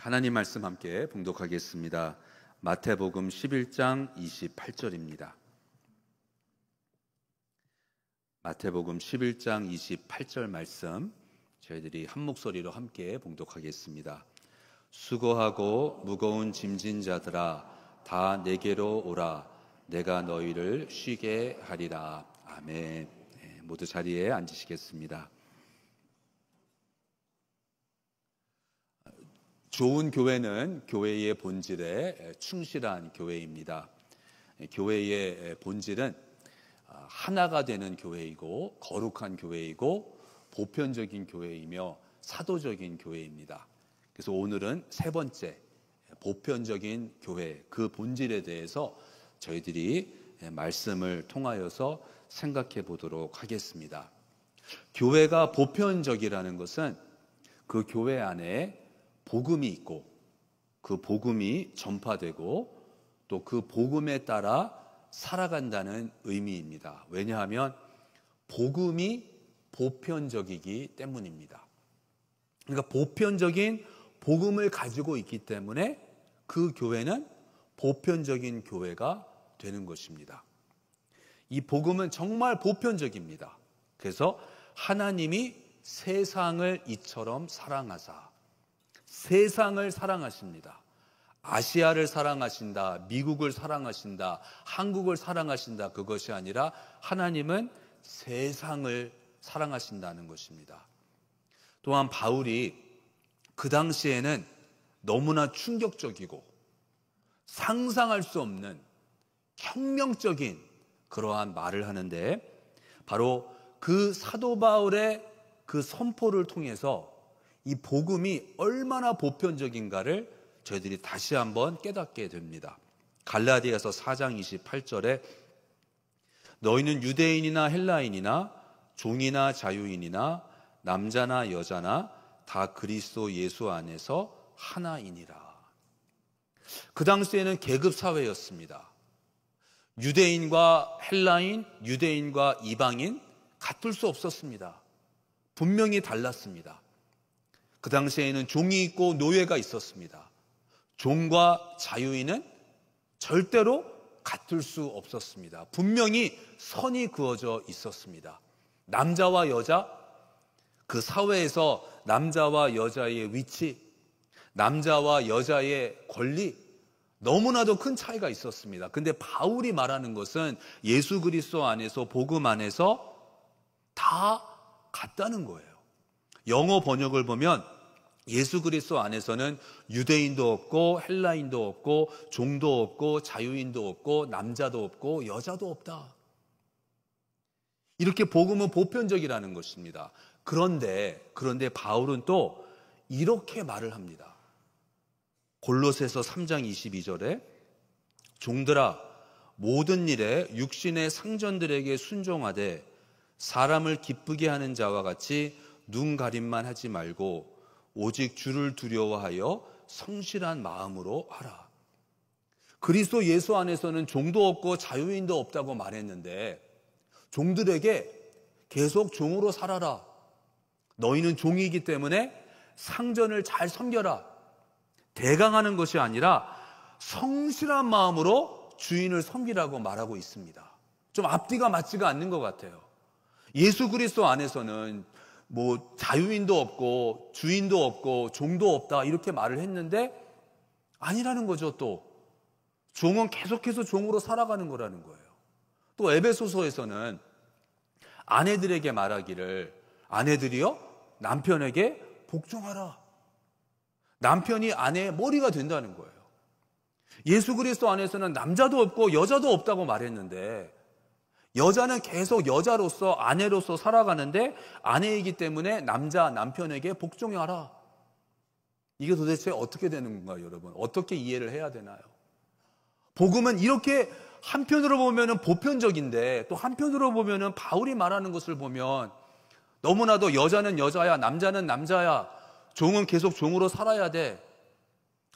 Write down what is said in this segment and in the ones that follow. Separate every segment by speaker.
Speaker 1: 하나님 말씀 함께 봉독하겠습니다. 마태복음 11장 28절입니다. 마태복음 11장 28절 말씀 저희들이 한 목소리로 함께 봉독하겠습니다. 수고하고 무거운 짐진 자들아 다 내게로 오라. 내가 너희를 쉬게 하리라. 아멘. 모두 자리에 앉으시겠습니다. 좋은 교회는 교회의 본질에 충실한 교회입니다. 교회의 본질은 하나가 되는 교회이고 거룩한 교회이고 보편적인 교회이며 사도적인 교회입니다. 그래서 오늘은 세 번째 보편적인 교회, 그 본질에 대해서 저희들이 말씀을 통하여서 생각해 보도록 하겠습니다. 교회가 보편적이라는 것은 그 교회 안에 복음이 있고 그 복음이 전파되고 또 그 복음에 따라 살아간다는 의미입니다. 왜냐하면 복음이 보편적이기 때문입니다. 그러니까 보편적인 복음을 가지고 있기 때문에 그 교회는 보편적인 교회가 되는 것입니다. 이 복음은 정말 보편적입니다. 그래서 하나님이 세상을 이처럼 사랑하사, 세상을 사랑하십니다. 아시아를 사랑하신다, 미국을 사랑하신다, 한국을 사랑하신다, 그것이 아니라 하나님은 세상을 사랑하신다는 것입니다. 또한 바울이 그 당시에는 너무나 충격적이고 상상할 수 없는 혁명적인 그러한 말을 하는데, 바로 그 사도 바울의 그 선포를 통해서 이 복음이 얼마나 보편적인가를 저희들이 다시 한번 깨닫게 됩니다. 갈라디아서 4장 28절에 너희는 유대인이나 헬라인이나 종이나 자유인이나 남자나 여자나 다 그리스도 예수 안에서 하나이니라. 그 당시에는 계급 사회였습니다. 유대인과 헬라인, 유대인과 이방인 같을 수 없었습니다. 분명히 달랐습니다. 그 당시에는 종이 있고 노예가 있었습니다. 종과 자유인은 절대로 같을 수 없었습니다. 분명히 선이 그어져 있었습니다. 남자와 여자, 그 사회에서 남자와 여자의 위치, 남자와 여자의 권리, 너무나도 큰 차이가 있었습니다. 근데 바울이 말하는 것은 예수 그리스도 안에서, 복음 안에서 다 같다는 거예요. 영어 번역을 보면 예수 그리스도 안에서는 유대인도 없고 헬라인도 없고 종도 없고 자유인도 없고 남자도 없고 여자도 없다. 이렇게 복음은 보편적이라는 것입니다. 그런데 바울은 또 이렇게 말을 합니다. 골로새서 3장 22절에 종들아 모든 일에 육신의 상전들에게 순종하되 사람을 기쁘게 하는 자와 같이 눈 가림만 하지 말고 오직 주를 두려워하여 성실한 마음으로 하라. 그리스도 예수 안에서는 종도 없고 자유인도 없다고 말했는데 종들에게 계속 종으로 살아라. 너희는 종이기 때문에 상전을 잘 섬겨라. 대강하는 것이 아니라 성실한 마음으로 주인을 섬기라고 말하고 있습니다. 좀 앞뒤가 맞지가 않는 것 같아요. 예수 그리스도 안에서는 자유인도 없고 주인도 없고 종도 없다 이렇게 말을 했는데 아니라는 거죠. 또 종은 계속해서 종으로 살아가는 거라는 거예요. 또 에베소서에서는 아내들에게 말하기를 아내들이여 남편에게 복종하라. 남편이 아내의 머리가 된다는 거예요. 예수 그리스도 안에서는 남자도 없고 여자도 없다고 말했는데 여자는 계속 여자로서 아내로서 살아가는데 아내이기 때문에 남편에게 복종하라. 이게 도대체 어떻게 되는 건가요, 여러분? 어떻게 이해를 해야 되나요? 복음은 이렇게 한편으로 보면은 보편적인데 또 한편으로 보면은 바울이 말하는 것을 보면 너무나도 여자는 여자야, 남자는 남자야, 종은 계속 종으로 살아야 돼.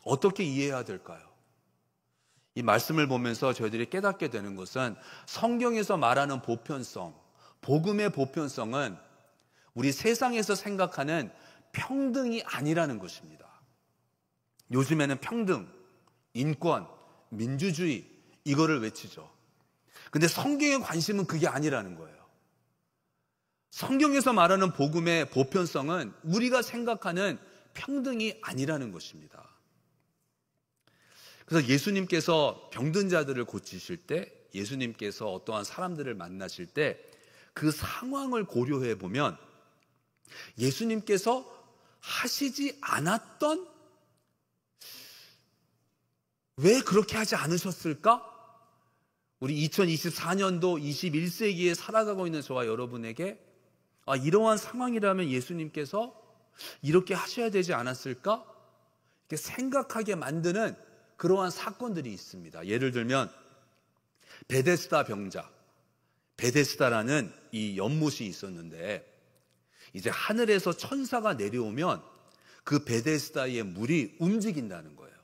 Speaker 1: 어떻게 이해해야 될까요? 이 말씀을 보면서 저희들이 깨닫게 되는 것은 성경에서 말하는 보편성, 복음의 보편성은 우리 세상에서 생각하는 평등이 아니라는 것입니다. 요즘에는 평등, 인권, 민주주의 이거를 외치죠. 근데 성경의 관심은 그게 아니라는 거예요. 성경에서 말하는 복음의 보편성은 우리가 생각하는 평등이 아니라는 것입니다. 그래서 예수님께서 병든 자들을 고치실 때, 예수님께서 어떠한 사람들을 만나실 때 그 상황을 고려해 보면 예수님께서 하시지 않았던, 왜 그렇게 하지 않으셨을까? 우리 2024년도 21세기에 살아가고 있는 저와 여러분에게 이러한 상황이라면 예수님께서 이렇게 하셔야 되지 않았을까? 이렇게 생각하게 만드는 그러한 사건들이 있습니다. 예를 들면 베데스다 병자, 베데스다라는 이 연못이 있었는데 이제 하늘에서 천사가 내려오면 그 베데스다의 물이 움직인다는 거예요.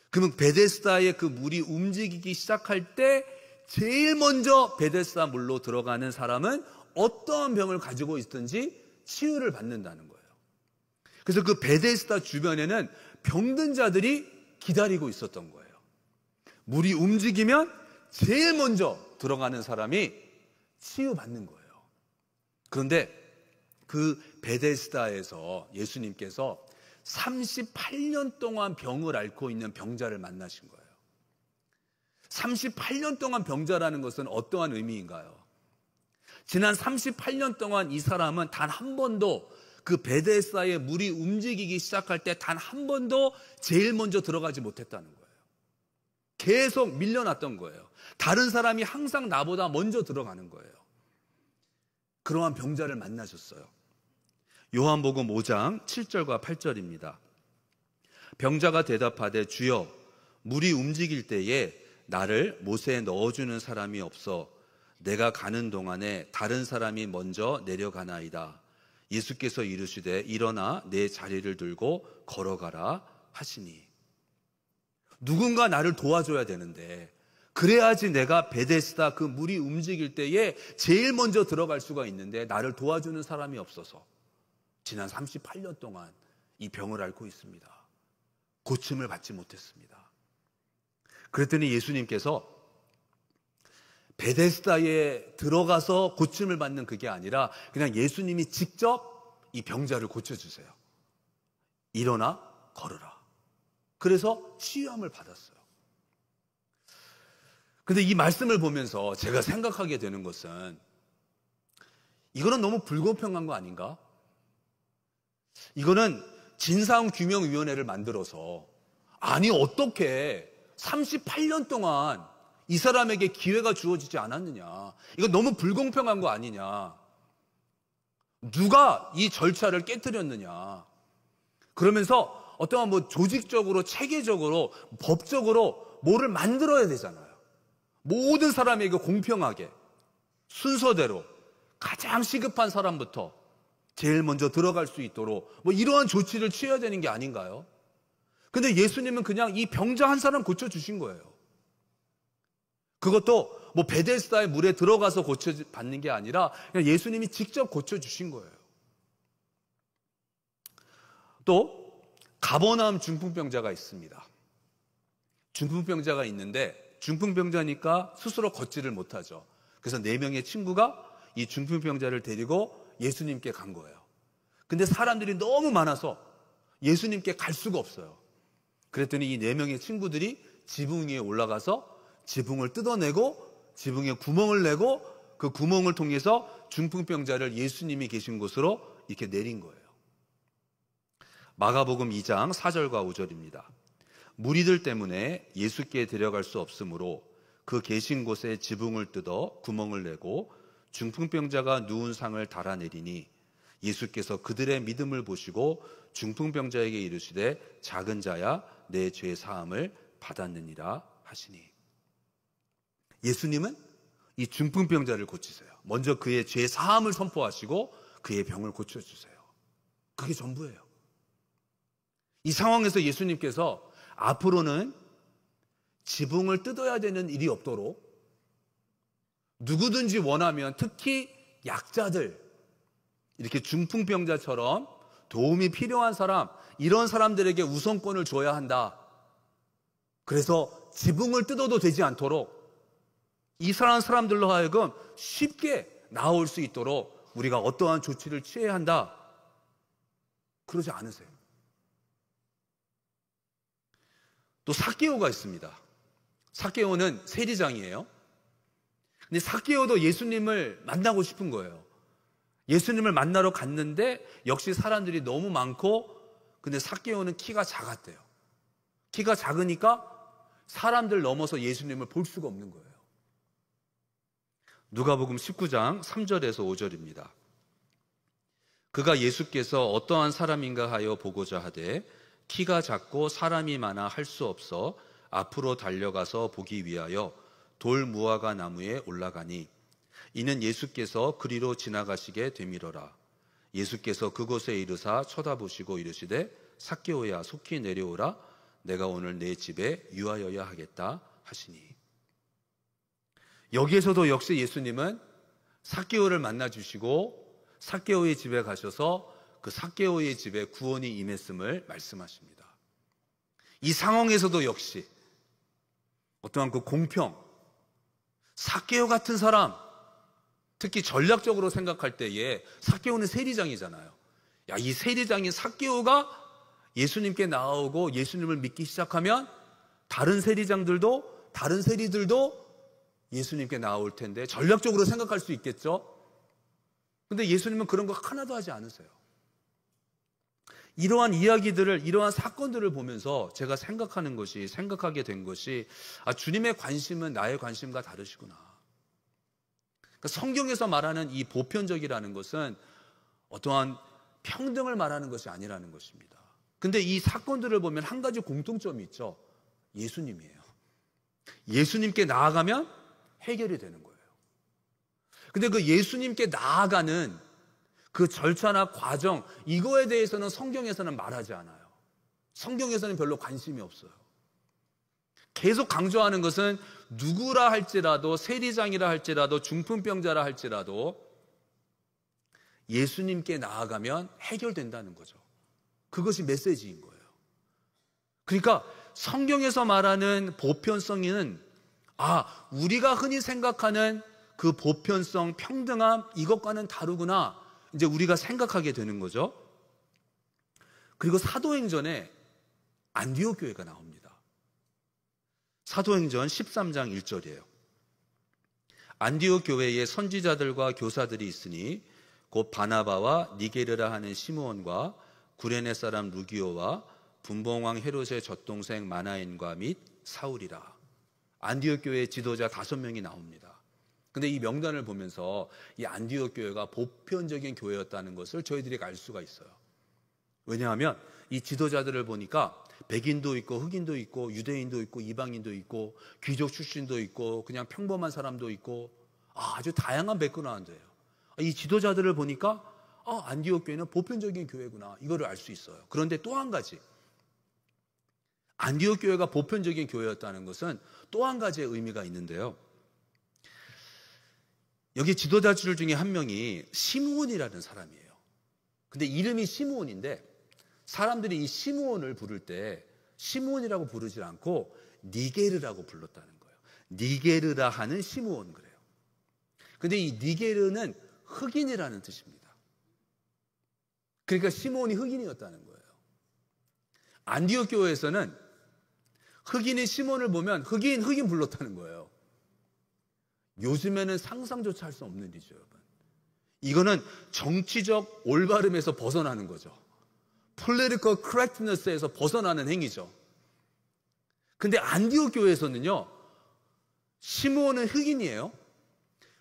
Speaker 1: 그러면 베데스다의 그 물이 움직이기 시작할 때 제일 먼저 베데스다 물로 들어가는 사람은 어떠한 병을 가지고 있든지 치유를 받는다는 거예요. 그래서 그 베데스다 주변에는 병든 자들이 기다리고 있었던 거예요. 물이 움직이면 제일 먼저 들어가는 사람이 치유받는 거예요. 그런데 그 베데스다에서 예수님께서 38년 동안 병을 앓고 있는 병자를 만나신 거예요. 38년 동안 병자라는 것은 어떠한 의미인가요? 지난 38년 동안 이 사람은 단 한 번도 그 베데스다의 물이 움직이기 시작할 때 단 한 번도 제일 먼저 들어가지 못했다는 거예요. 계속 밀려났던 거예요. 다른 사람이 항상 나보다 먼저 들어가는 거예요. 그러한 병자를 만나셨어요. 요한복음 5장 7절과 8절입니다. 병자가 대답하되 주여 물이 움직일 때에 나를 못에 넣어주는 사람이 없어 내가 가는 동안에 다른 사람이 먼저 내려가나이다. 예수께서 이르시되 일어나 내 자리를 들고 걸어가라 하시니. 누군가 나를 도와줘야 되는데 그래야지 내가 베데스다 그 물이 움직일 때에 제일 먼저 들어갈 수가 있는데 나를 도와주는 사람이 없어서 지난 38년 동안 이 병을 앓고 있습니다. 고침을 받지 못했습니다. 그랬더니 예수님께서 베데스다에 들어가서 고침을 받는 그게 아니라 그냥 예수님이 직접 이 병자를 고쳐주세요. 일어나 걸으라. 그래서 치유함을 받았어요. 근데 이 말씀을 보면서 제가 생각하게 되는 것은 이거는 너무 불공평한 거 아닌가? 이거는 진상규명위원회를 만들어서 아니 어떻게 38년 동안 이 사람에게 기회가 주어지지 않았느냐. 이거 너무 불공평한 거 아니냐. 누가 이 절차를 깨뜨렸느냐. 그러면서 어떠한 조직적으로 체계적으로 법적으로 뭐를 만들어야 되잖아요. 모든 사람에게 공평하게 순서대로 가장 시급한 사람부터 제일 먼저 들어갈 수 있도록 이러한 조치를 취해야 되는 게 아닌가요? 근데 예수님은 그냥 이 병자 한 사람 고쳐주신 거예요. 그것도 베데스다의 물에 들어가서 고쳐받는 게 아니라 그냥 예수님이 직접 고쳐주신 거예요. 또 가버나움 중풍병자가 있습니다. 중풍병자가 있는데 중풍병자니까 스스로 걷지를 못하죠. 그래서 4명의 친구가 이 중풍병자를 데리고 예수님께 간 거예요. 근데 사람들이 너무 많아서 예수님께 갈 수가 없어요. 그랬더니 이 4명의 친구들이 지붕 위에 올라가서 지붕을 뜯어내고 지붕에 구멍을 내고 그 구멍을 통해서 중풍병자를 예수님이 계신 곳으로 이렇게 내린 거예요. 마가복음 2장 4절과 5절입니다. 무리들 때문에 예수께 데려갈 수 없으므로 그 계신 곳에 지붕을 뜯어 구멍을 내고 중풍병자가 누운 상을 달아내리니 예수께서 그들의 믿음을 보시고 중풍병자에게 이르시되 작은 자야 내 죄 사함을 받았느니라 하시니. 예수님은 이 중풍병자를 고치세요. 먼저 그의 죄 사함을 선포하시고 그의 병을 고쳐주세요. 그게 전부예요. 이 상황에서 예수님께서 앞으로는 지붕을 뜯어야 되는 일이 없도록 누구든지 원하면 특히 약자들, 이렇게 중풍병자처럼 도움이 필요한 사람, 이런 사람들에게 우선권을 줘야 한다. 그래서 지붕을 뜯어도 되지 않도록 이스라엘 사람들로 하여금 쉽게 나올 수 있도록 우리가 어떠한 조치를 취해야 한다. 그러지 않으세요. 또 삭개오가 있습니다. 삭개오는 세리장이에요. 근데 삭개오도 예수님을 만나고 싶은 거예요. 예수님을 만나러 갔는데 역시 사람들이 너무 많고, 근데 삭개오는 키가 작았대요. 키가 작으니까 사람들 넘어서 예수님을 볼 수가 없는 거예요. 누가복음 19장 3절에서 5절입니다. 그가 예수께서 어떠한 사람인가 하여 보고자 하되 키가 작고 사람이 많아 할 수 없어 앞으로 달려가서 보기 위하여 돌 무화과 나무에 올라가니 이는 예수께서 그리로 지나가시게 되밀어라. 예수께서 그곳에 이르사 쳐다보시고 이르시되 삭개오야 속히 내려오라. 내가 오늘 내 집에 유하여야 하겠다 하시니. 여기에서도 역시 예수님은 삭개오를 만나주시고 삭개오의 집에 가셔서 그 삭개오의 집에 구원이 임했음을 말씀하십니다. 이 상황에서도 역시 어떠한 그 공평, 삭개오 같은 사람, 특히 전략적으로 생각할 때에 삭개오는 세리장이잖아요. 야, 이 세리장인 삭개오가 예수님께 나오고 예수님을 믿기 시작하면 다른 세리장들도, 다른 세리들도 예수님께 나올 텐데 전략적으로 생각할 수 있겠죠. 근데 예수님은 그런 거 하나도 하지 않으세요. 이러한 이야기들을, 이러한 사건들을 보면서 제가 생각하게 된 것이, 주님의 관심은 나의 관심과 다르시구나. 그러니까 성경에서 말하는 이 보편적이라는 것은 어떠한 평등을 말하는 것이 아니라는 것입니다. 근데 이 사건들을 보면 한 가지 공통점이 있죠. 예수님이에요. 예수님께 나아가면 해결이 되는 거예요. 근데 그 예수님께 나아가는 그 절차나 과정, 이거에 대해서는 성경에서는 말하지 않아요. 성경에서는 별로 관심이 없어요. 계속 강조하는 것은 누구라 할지라도, 세리장이라 할지라도, 중풍병자라 할지라도 예수님께 나아가면 해결된다는 거죠. 그것이 메시지인 거예요. 그러니까 성경에서 말하는 보편성은 우리가 흔히 생각하는 그 보편성, 평등함, 이것과는 다르구나, 이제 우리가 생각하게 되는 거죠. 그리고 사도행전에 안디옥 교회가 나옵니다. 사도행전 13장 1절이에요. 안디옥 교회에 선지자들과 교사들이 있으니 곧 바나바와 니게르라 하는 시므온과 구레네 사람 루기오와 분봉왕 헤롯의 젖동생 마나엔과 및 사울이라. 안디옥 교회의 지도자 5명이 나옵니다. 근데 이 명단을 보면서 이 안디옥 교회가 보편적인 교회였다는 것을 저희들이 알 수가 있어요. 왜냐하면 이 지도자들을 보니까 백인도 있고 흑인도 있고 유대인도 있고 이방인도 있고 귀족 출신도 있고 그냥 평범한 사람도 있고 아주 다양한 백그라운드예요. 이 지도자들을 보니까 안디옥 교회는 보편적인 교회구나, 이거를 알 수 있어요. 그런데 또 한 가지, 안디옥 교회가 보편적인 교회였다는 것은 또 한 가지의 의미가 있는데요. 여기 지도자들 중에 한 명이 시므온이라는 사람이에요. 근데 이름이 시므온인데 사람들이 이 시므온을 부를 때 시므온이라고 부르지 않고 니게르라고 불렀다는 거예요. 니게르라 하는 시므온, 그래요. 근데 이 니게르는 흑인이라는 뜻입니다. 그러니까 시므온이 흑인이었다는 거예요. 안디옥 교회에서는 흑인이 시므온을 보면 흑인 불렀다는 거예요. 요즘에는 상상조차 할 수 없는 일이죠, 여러분. 이거는 정치적 올바름에서 벗어나는 거죠. Political correctness에서 벗어나는 행위죠. 근데 안디옥 교회에서는요, 시므온은 흑인이에요.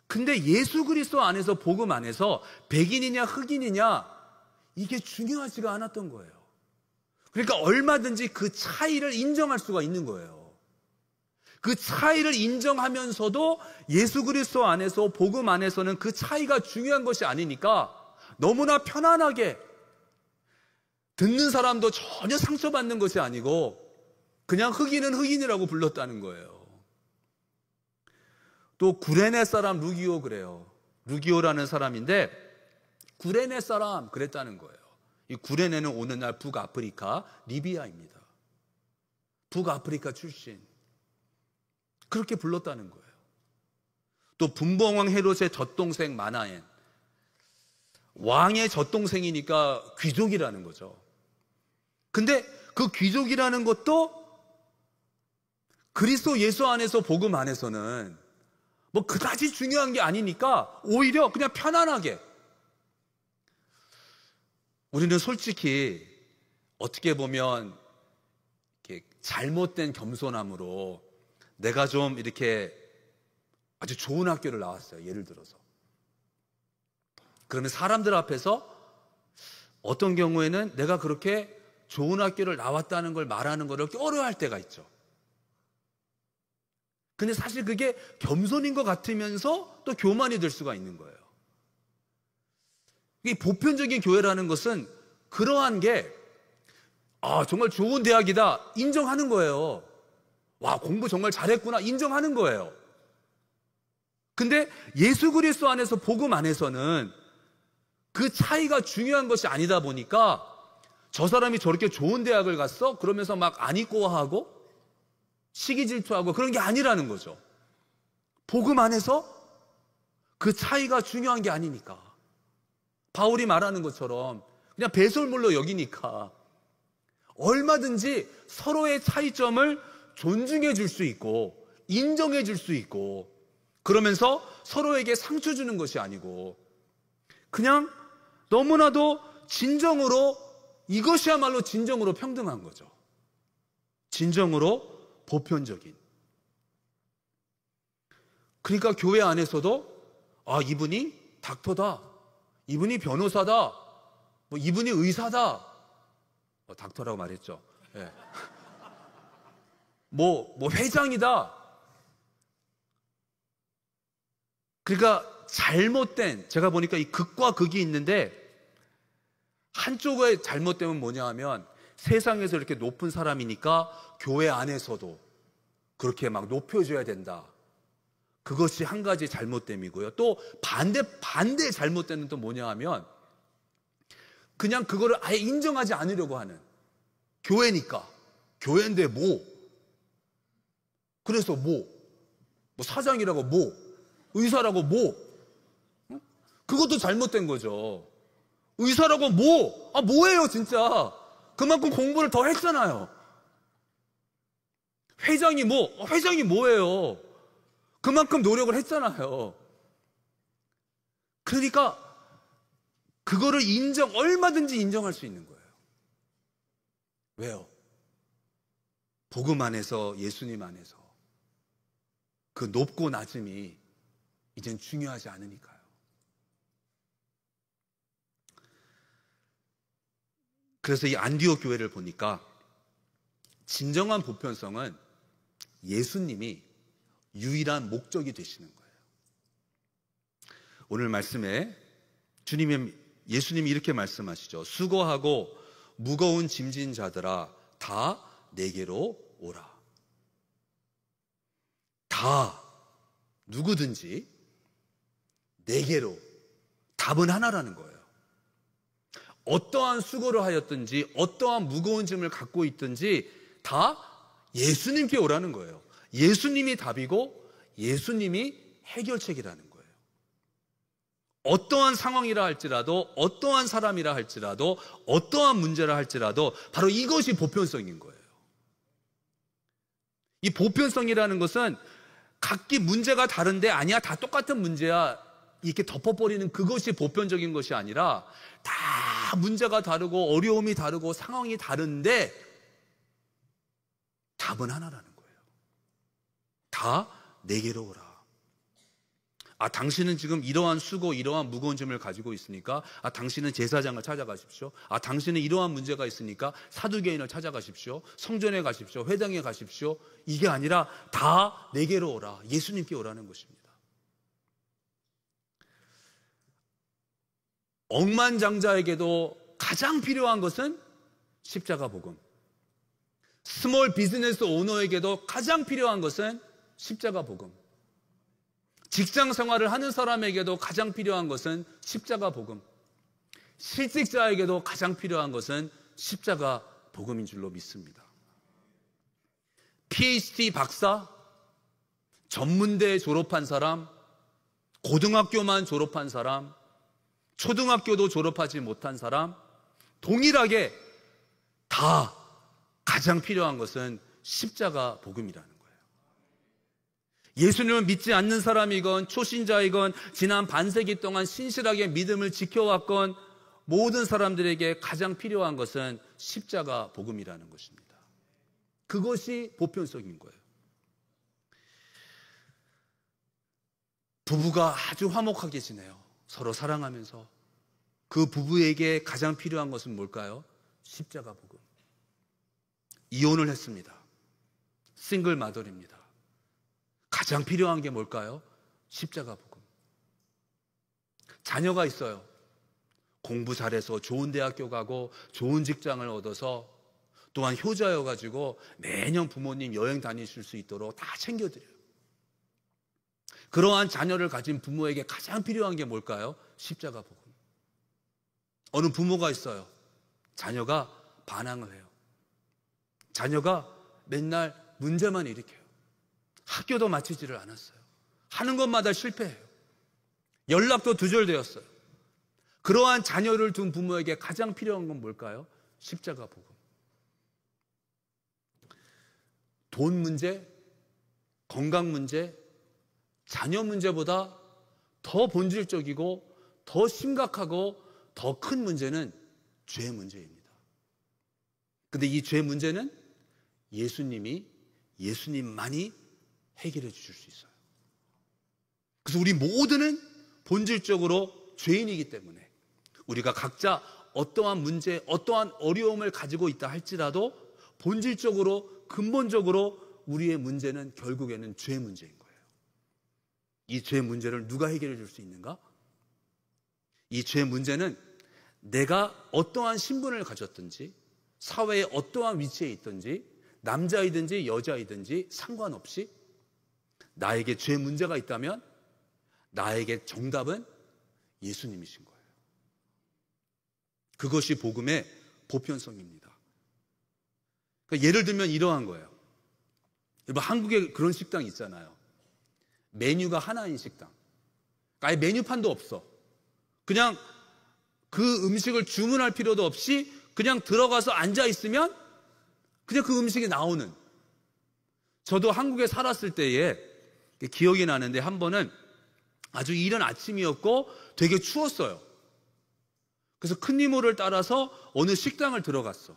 Speaker 1: 근데 예수 그리스도 안에서, 복음 안에서 백인이냐 흑인이냐 이게 중요하지가 않았던 거예요. 그러니까 얼마든지 그 차이를 인정할 수가 있는 거예요. 그 차이를 인정하면서도 예수 그리스도 안에서, 복음 안에서는 그 차이가 중요한 것이 아니니까 너무나 편안하게 듣는 사람도 전혀 상처받는 것이 아니고 그냥 흑인은 흑인이라고 불렀다는 거예요. 또 구레네 사람 루기오, 그래요. 루기오라는 사람인데 구레네 사람 그랬다는 거예요. 이 구레네는 오늘날 북아프리카 리비아입니다. 북아프리카 출신. 그렇게 불렀다는 거예요. 또 분봉왕 헤롯의 젖동생 마나엔, 왕의 젖동생이니까 귀족이라는 거죠. 근데 그 귀족이라는 것도 그리스도 예수 안에서, 복음 안에서는 뭐 그다지 중요한 게 아니니까 오히려 그냥 편안하게, 우리는 솔직히 어떻게 보면 이렇게 잘못된 겸손함으로 내가 좀 이렇게 아주 좋은 학교를 나왔어요. 예를 들어서. 그러면 사람들 앞에서 어떤 경우에는 내가 그렇게 좋은 학교를 나왔다는 걸 말하는 걸 꺼려할 때가 있죠. 근데 사실 그게 겸손인 것 같으면서 또 교만이 될 수가 있는 거예요. 이 보편적인 교회라는 것은 그러한 게 정말 좋은 대학이다 인정하는 거예요. 와, 공부 정말 잘했구나 인정하는 거예요. 근데 예수 그리스도 안에서, 복음 안에서는 그 차이가 중요한 것이 아니다 보니까 저 사람이 저렇게 좋은 대학을 갔어? 그러면서 막 안이꼬하고 시기 질투하고 그런 게 아니라는 거죠. 복음 안에서 그 차이가 중요한 게 아니니까. 바울이 말하는 것처럼 그냥 배설물로 여기니까 얼마든지 서로의 차이점을 존중해 줄 수 있고 인정해 줄 수 있고, 그러면서 서로에게 상처 주는 것이 아니고 그냥 너무나도 진정으로, 이것이야말로 진정으로 평등한 거죠. 진정으로 보편적인. 그러니까 교회 안에서도 이분이 닥터다, 이분이 변호사다, 뭐 이분이 의사다, 닥터라고 말했죠. 네. 뭐 회장이다. 그러니까 잘못된, 제가 보니까 이 극과 극이 있는데 한쪽의 잘못됨은 뭐냐 하면 세상에서 이렇게 높은 사람이니까 교회 안에서도 그렇게 막 높여줘야 된다. 그것이 한 가지 잘못됨이고요. 또 반대 잘못됨은 또 뭐냐 하면 그냥 그거를 아예 인정하지 않으려고 하는, 교회니까, 교회인데 그래서 뭐 사장이라고 의사라고 그것도 잘못된 거죠. 의사라고 뭐예요 진짜. 그만큼 공부를 더 했잖아요. 회장이 뭐예요. 그만큼 노력을 했잖아요. 그러니까 그거를 얼마든지 인정할 수 있는 거예요. 왜요? 복음 안에서, 예수님 안에서 그 높고 낮음이 이젠 중요하지 않으니까요. 그래서 이 안디옥 교회를 보니까 진정한 보편성은 예수님이 유일한 목적이 되시는 거예요. 오늘 말씀에 예수님이 이렇게 말씀하시죠. 수고하고 무거운 짐진 자들아 다 내게로 오라. 다, 누구든지 내게로. 답은 하나라는 거예요. 어떠한 수고를 하였든지 어떠한 무거운 짐을 갖고 있든지 다 예수님께 오라는 거예요. 예수님이 답이고 예수님이 해결책이라는 거예요. 어떠한 상황이라 할지라도, 어떠한 사람이라 할지라도, 어떠한 문제라 할지라도 바로 이것이 보편성인 거예요. 이 보편성이라는 것은 각기 문제가 다른데 아니야 다 똑같은 문제야 이렇게 덮어버리는 그것이 보편적인 것이 아니라 다 문제가 다르고 어려움이 다르고 상황이 다른데 답은 하나라는 거예요. 다 내게로 오라. 당신은 지금 이러한 수고, 이러한 무거운 짐을 가지고 있으니까 당신은 제사장을 찾아가십시오. 당신은 이러한 문제가 있으니까 사두개인을 찾아가십시오. 성전에 가십시오. 회당에 가십시오. 이게 아니라 다 내게로 오라. 예수님께 오라는 것입니다. 억만장자에게도 가장 필요한 것은 십자가 복음. 스몰 비즈니스 오너에게도 가장 필요한 것은 십자가 복음. 직장 생활을 하는 사람에게도 가장 필요한 것은 십자가 복음. 실직자에게도 가장 필요한 것은 십자가 복음인 줄로 믿습니다. PhD 박사, 전문대 졸업한 사람, 고등학교만 졸업한 사람, 초등학교도 졸업하지 못한 사람, 동일하게 다 가장 필요한 것은 십자가 복음이라는 거예요. 예수님을 믿지 않는 사람이건 초신자이건 지난 반세기 동안 신실하게 믿음을 지켜왔건 모든 사람들에게 가장 필요한 것은 십자가 복음이라는 것입니다. 그것이 보편성인 거예요. 부부가 아주 화목하게 지내요. 서로 사랑하면서. 그 부부에게 가장 필요한 것은 뭘까요? 십자가 복음. 이혼을 했습니다. 싱글 마더입니다. 가장 필요한 게 뭘까요? 십자가 복음. 자녀가 있어요. 공부 잘해서 좋은 대학교 가고 좋은 직장을 얻어서 또한 효자여가지고 매년 부모님 여행 다니실 수 있도록 다 챙겨드려요. 그러한 자녀를 가진 부모에게 가장 필요한 게 뭘까요? 십자가 복음. 어느 부모가 있어요. 자녀가 반항을 해요. 자녀가 맨날 문제만 일으켜요. 학교도 마치지를 않았어요. 하는 것마다 실패해요. 연락도 두절되었어요. 그러한 자녀를 둔 부모에게 가장 필요한 건 뭘까요? 십자가 복음. 돈 문제, 건강 문제, 자녀 문제보다 더 본질적이고 더 심각하고 더 큰 문제는 죄 문제입니다. 그런데 이 죄 문제는 예수님만이 해결해 주실 수 있어요. 그래서 우리 모두는 본질적으로 죄인이기 때문에 우리가 각자 어떠한 문제, 어떠한 어려움을 가지고 있다 할지라도 본질적으로, 근본적으로 우리의 문제는 결국에는 죄 문제인 거예요. 이 죄 문제를 누가 해결해 줄 수 있는가? 이 죄 문제는 내가 어떠한 신분을 가졌든지 사회에 어떠한 위치에 있든지 남자이든지 여자이든지 상관없이 나에게 죄 문제가 있다면 나에게 정답은 예수님이신 거예요. 그것이 복음의 보편성입니다. 그러니까 예를 들면 이러한 거예요. 여러분, 한국에 그런 식당이 있잖아요. 메뉴가 하나인 식당. 아예 메뉴판도 없어. 그냥 그 음식을 주문할 필요도 없이 그냥 들어가서 앉아있으면 그냥 그 음식이 나오는. 저도 한국에 살았을 때에 기억이 나는데 한 번은 아주 이른 아침이었고 되게 추웠어요. 그래서 큰 이모를 따라서 어느 식당을 들어갔어.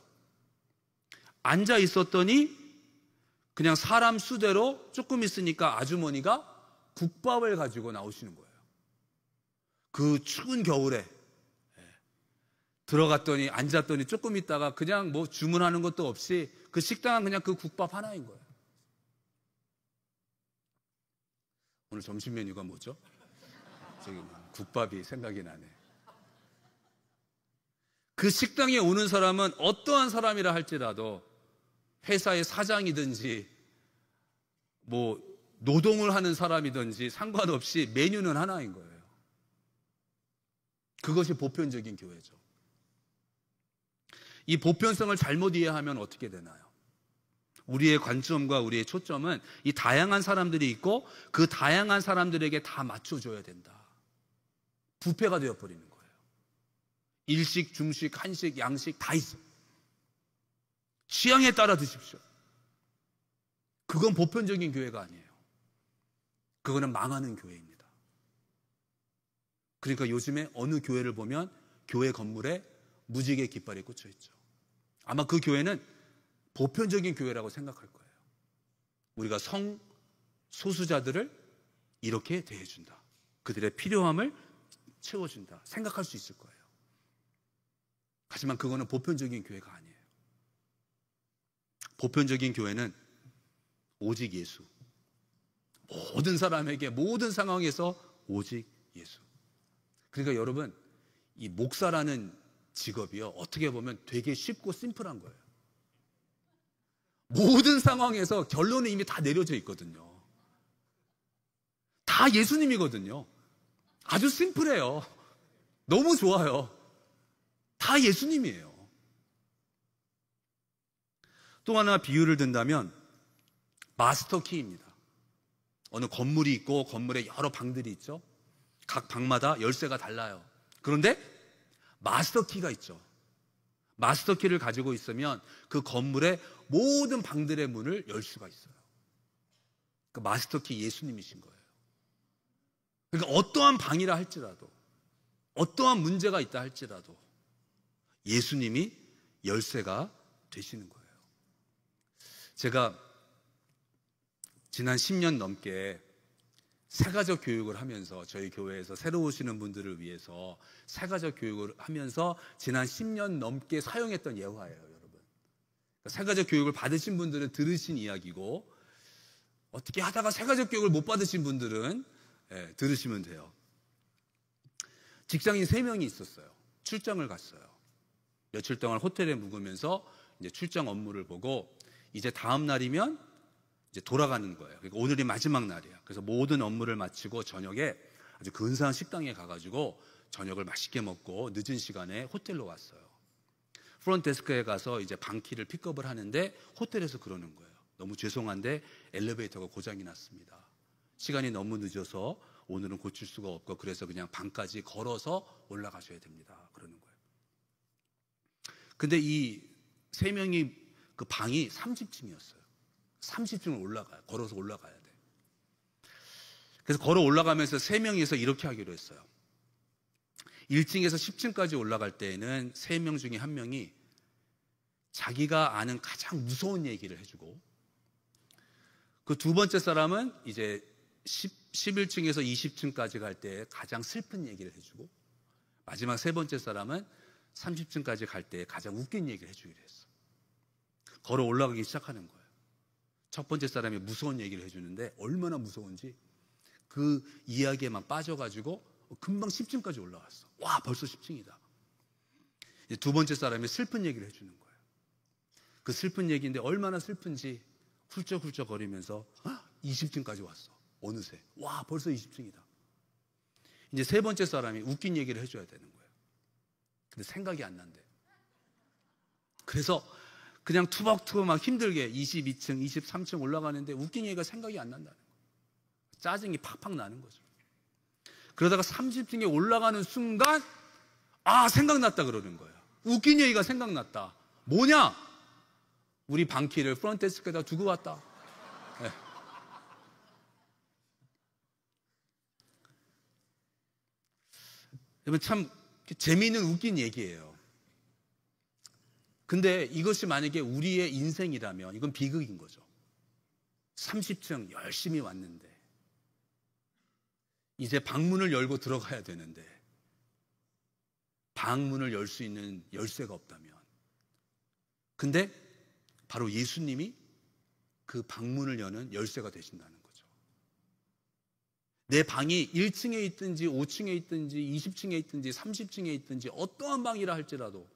Speaker 1: 앉아 있었더니 그냥 사람 수대로 조금 있으니까 아주머니가 국밥을 가지고 나오시는 거예요. 그 추운 겨울에 들어갔더니 앉았더니 조금 있다가 그냥 뭐 주문하는 것도 없이 그 식당은 그냥 그 국밥 하나인 거예요. 오늘 점심 메뉴가 뭐죠? 저기 국밥이 생각이 나네. 그 식당에 오는 사람은 어떠한 사람이라 할지라도 회사의 사장이든지 뭐 노동을 하는 사람이든지 상관없이 메뉴는 하나인 거예요. 그것이 보편적인 교회죠. 이 보편성을 잘못 이해하면 어떻게 되나요? 우리의 관점과 우리의 초점은 이 다양한 사람들이 있고 그 다양한 사람들에게 다 맞춰줘야 된다. 부패가 되어버리는 거예요. 일식, 중식, 한식, 양식 다 있어. 취향에 따라 드십시오. 그건 보편적인 교회가 아니에요. 그거는 망하는 교회입니다. 그러니까 요즘에 어느 교회를 보면 교회 건물에 무지개 깃발이 꽂혀 있죠. 아마 그 교회는 보편적인 교회라고 생각할 거예요. 우리가 성소수자들을 이렇게 대해준다. 그들의 필요함을 채워준다. 생각할 수 있을 거예요. 하지만 그거는 보편적인 교회가 아니에요. 보편적인 교회는 오직 예수. 모든 사람에게 모든 상황에서 오직 예수. 그러니까 여러분, 이 목사라는 직업이요, 어떻게 보면 되게 쉽고 심플한 거예요. 모든 상황에서 결론은 이미 다 내려져 있거든요. 다 예수님이거든요. 아주 심플해요. 너무 좋아요. 다 예수님이에요. 또 하나 비유를 든다면 마스터 키입니다. 어느 건물이 있고 건물에 여러 방들이 있죠. 각 방마다 열쇠가 달라요. 그런데 마스터 키가 있죠. 마스터 키를 가지고 있으면 그 건물의 모든 방들의 문을 열 수가 있어요. 그 마스터 키 예수님이신 거예요. 그러니까 어떠한 방이라 할지라도, 어떠한 문제가 있다 할지라도 예수님이 열쇠가 되시는 거예요. 제가 지난 10년 넘게 새가족 교육을 하면서, 저희 교회에서 새로 오시는 분들을 위해서 새가족 교육을 하면서 지난 10년 넘게 사용했던 예화예요, 여러분. 그러니까 새가족 교육을 받으신 분들은 들으신 이야기고, 어떻게 하다가 새가족 교육을 못 받으신 분들은 들으시면 돼요. 직장인 3명이 있었어요. 출장을 갔어요. 며칠 동안 호텔에 묵으면서 이제 출장 업무를 보고, 이제 다음 날이면 이제 돌아가는 거예요. 그러니까 오늘이 마지막 날이야. 그래서 모든 업무를 마치고 저녁에 아주 근사한 식당에 가가지고 저녁을 맛있게 먹고 늦은 시간에 호텔로 왔어요. 프론트데스크에 가서 이제 방키를 픽업을 하는데 호텔에서 그러는 거예요. 너무 죄송한데 엘리베이터가 고장이 났습니다. 시간이 너무 늦어서 오늘은 고칠 수가 없고 그래서 그냥 방까지 걸어서 올라가셔야 됩니다. 그러는 거예요. 근데 이 3명이 그 방이 30층이었어요. 30층을 올라가요. 걸어서 올라가야 돼. 그래서 걸어 올라가면서 3명이서 이렇게 하기로 했어요. 1층에서 10층까지 올라갈 때에는 3명 중에 1명이 자기가 아는 가장 무서운 얘기를 해주고, 그 두 번째 사람은 이제 11층에서 20층까지 갈 때 가장 슬픈 얘기를 해주고, 마지막 3번째 사람은 30층까지 갈 때 가장 웃긴 얘기를 해주기로 했어. 걸어 올라가기 시작하는 거예요. 첫 번째 사람이 무서운 얘기를 해주는데 얼마나 무서운지 그 이야기에 막 빠져가지고 금방 10층까지 올라갔어. 와, 벌써 10층이다. 이제 두 번째 사람이 슬픈 얘기를 해주는 거예요. 그 슬픈 얘기인데 얼마나 슬픈지 훌쩍훌쩍 거리면서 20층까지 왔어. 어느새. 와, 벌써 20층이다. 이제 세 번째 사람이 웃긴 얘기를 해줘야 되는 거예요. 근데 생각이 안 난대. 그래서 그냥 투벅투벅 막 힘들게 22층, 23층 올라가는데 웃긴 얘기가 생각이 안 난다는 거예요. 짜증이 팍팍 나는 거죠. 그러다가 30층에 올라가는 순간 생각났다 그러는 거예요. 웃긴 얘기가 생각났다. 뭐냐? 우리 방키를 프론트데스크에다 두고 왔다. 네. 여러분, 참 재미있는 웃긴 얘기예요. 근데 이것이 만약에 우리의 인생이라면 이건 비극인 거죠. 30층 열심히 왔는데 이제 방문을 열고 들어가야 되는데 방문을 열 수 있는 열쇠가 없다면, 근데 바로 예수님이 그 방문을 여는 열쇠가 되신다는 거죠. 내 방이 1층에 있든지 5층에 있든지 20층에 있든지 30층에 있든지 어떠한 방이라 할지라도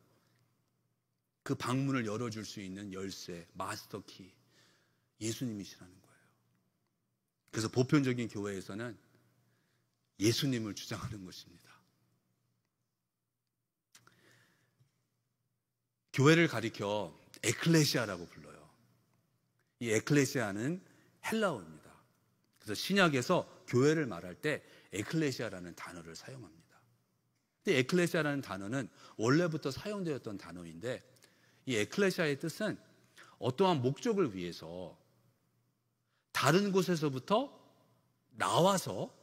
Speaker 1: 그 방문을 열어줄 수 있는 열쇠, 마스터키, 예수님이시라는 거예요. 그래서 보편적인 교회에서는 예수님을 주장하는 것입니다. 교회를 가리켜 에클레시아라고 불러요. 이 에클레시아는 헬라어입니다. 그래서 신약에서 교회를 말할 때 에클레시아라는 단어를 사용합니다. 근데 에클레시아라는 단어는 원래부터 사용되었던 단어인데, 이 에클레시아의 뜻은 어떠한 목적을 위해서 다른 곳에서부터 나와서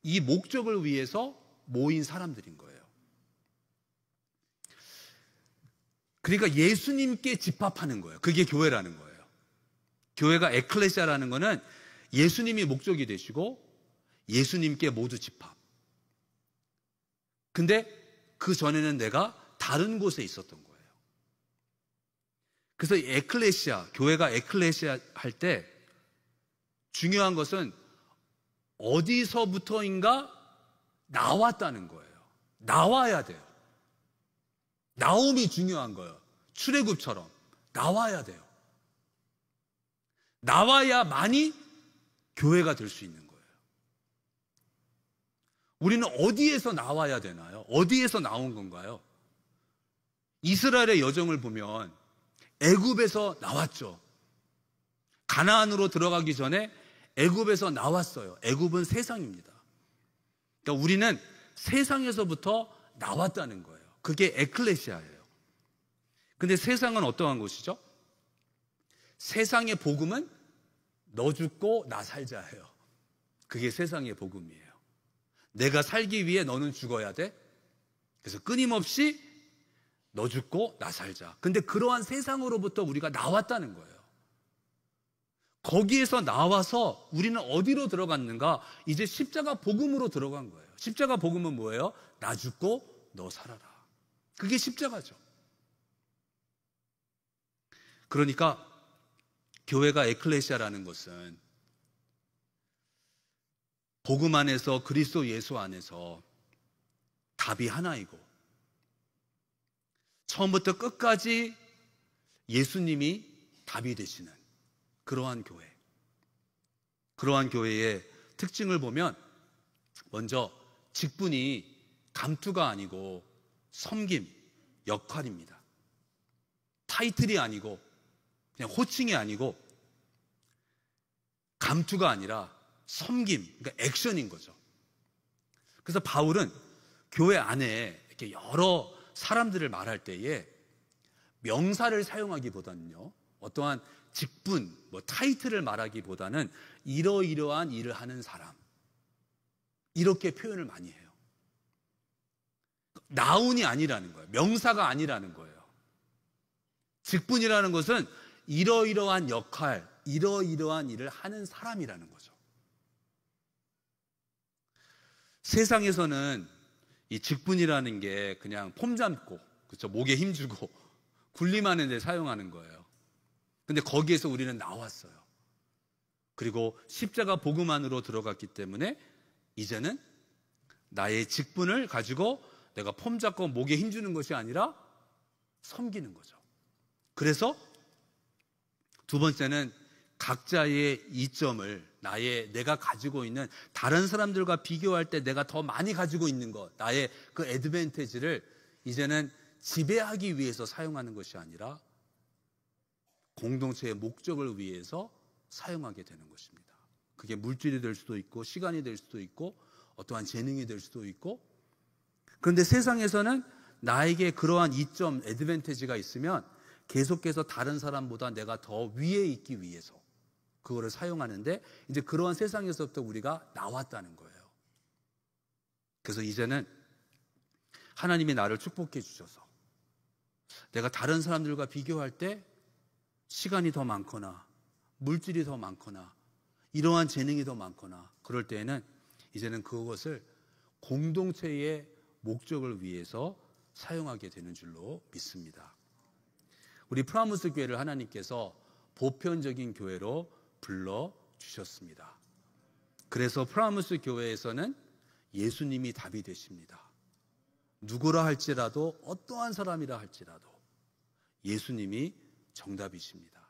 Speaker 1: 이 목적을 위해서 모인 사람들인 거예요. 그러니까 예수님께 집합하는 거예요. 그게 교회라는 거예요. 교회가 에클레시아라는 거는 예수님이 목적이 되시고 예수님께 모두 집합. 근데 그 전에는 내가 다른 곳에 있었던 거예요. 그래서 에클레시아, 교회가 에클레시아 할 때 중요한 것은 어디서부터인가 나왔다는 거예요. 나와야 돼요. 나옴이 중요한 거예요. 출애굽처럼 나와야 돼요. 나와야만이 교회가 될 수 있는 거예요. 우리는 어디에서 나와야 되나요? 어디에서 나온 건가요? 이스라엘의 여정을 보면 애굽에서 나왔죠. 가나안으로 들어가기 전에 애굽에서 나왔어요. 애굽은 세상입니다. 그러니까 우리는 세상에서부터 나왔다는 거예요. 그게 에클레시아예요. 근데 세상은 어떠한 곳이죠? 세상의 복음은 너 죽고 나 살자예요. 그게 세상의 복음이에요. 내가 살기 위해 너는 죽어야 돼. 그래서 끊임없이 너 죽고 나 살자. 근데 그러한 세상으로부터 우리가 나왔다는 거예요. 거기에서 나와서 우리는 어디로 들어갔는가? 이제 십자가 복음으로 들어간 거예요. 십자가 복음은 뭐예요? 나 죽고 너 살아라. 그게 십자가죠. 그러니까 교회가 에클레시아라는 것은 복음 안에서 그리스도 예수 안에서 답이 하나이고 처음부터 끝까지 예수님이 답이 되시는 그러한 교회. 그러한 교회의 특징을 보면 먼저 직분이 감투가 아니고 섬김, 역할입니다. 타이틀이 아니고 그냥 호칭이 아니고 감투가 아니라 섬김, 그러니까 액션인 거죠. 그래서 바울은 교회 안에 이렇게 여러 사람들을 말할 때에 명사를 사용하기보다는요, 어떠한 직분, 타이틀을 말하기보다는 이러이러한 일을 하는 사람, 이렇게 표현을 많이 해요. 나운이 아니라는 거예요. 명사가 아니라는 거예요. 직분이라는 것은 이러이러한 역할, 이러이러한 일을 하는 사람이라는 거죠. 세상에서는 이 직분이라는 게 그냥 폼 잡고, 그렇죠? 목에 힘주고 군림하는 데 사용하는 거예요. 근데 거기에서 우리는 나왔어요. 그리고 십자가 복음 안으로 들어갔기 때문에 이제는 나의 직분을 가지고 내가 폼 잡고 목에 힘주는 것이 아니라 섬기는 거죠. 그래서 두 번째는 각자의 이점을 내가 가지고 있는 다른 사람들과 비교할 때 내가 더 많이 가지고 있는 것, 나의 그 애드밴티지를 이제는 지배하기 위해서 사용하는 것이 아니라 공동체의 목적을 위해서 사용하게 되는 것입니다. 그게 물질이 될 수도 있고 시간이 될 수도 있고 어떠한 재능이 될 수도 있고, 그런데 세상에서는 나에게 그러한 이점, 애드밴티지가 있으면 계속해서 다른 사람보다 내가 더 위에 있기 위해서 그거를 사용하는데, 이제 그러한 세상에서부터 우리가 나왔다는 거예요. 그래서 이제는 하나님이 나를 축복해 주셔서 내가 다른 사람들과 비교할 때 시간이 더 많거나 물질이 더 많거나 이러한 재능이 더 많거나 그럴 때에는 이제는 그것을 공동체의 목적을 위해서 사용하게 되는 줄로 믿습니다. 우리 프라무스 교회를 하나님께서 보편적인 교회로 불러주셨습니다. 그래서 프라무스 교회에서는 예수님이 답이 되십니다. 누구라 할지라도 어떠한 사람이라 할지라도 예수님이 정답이십니다.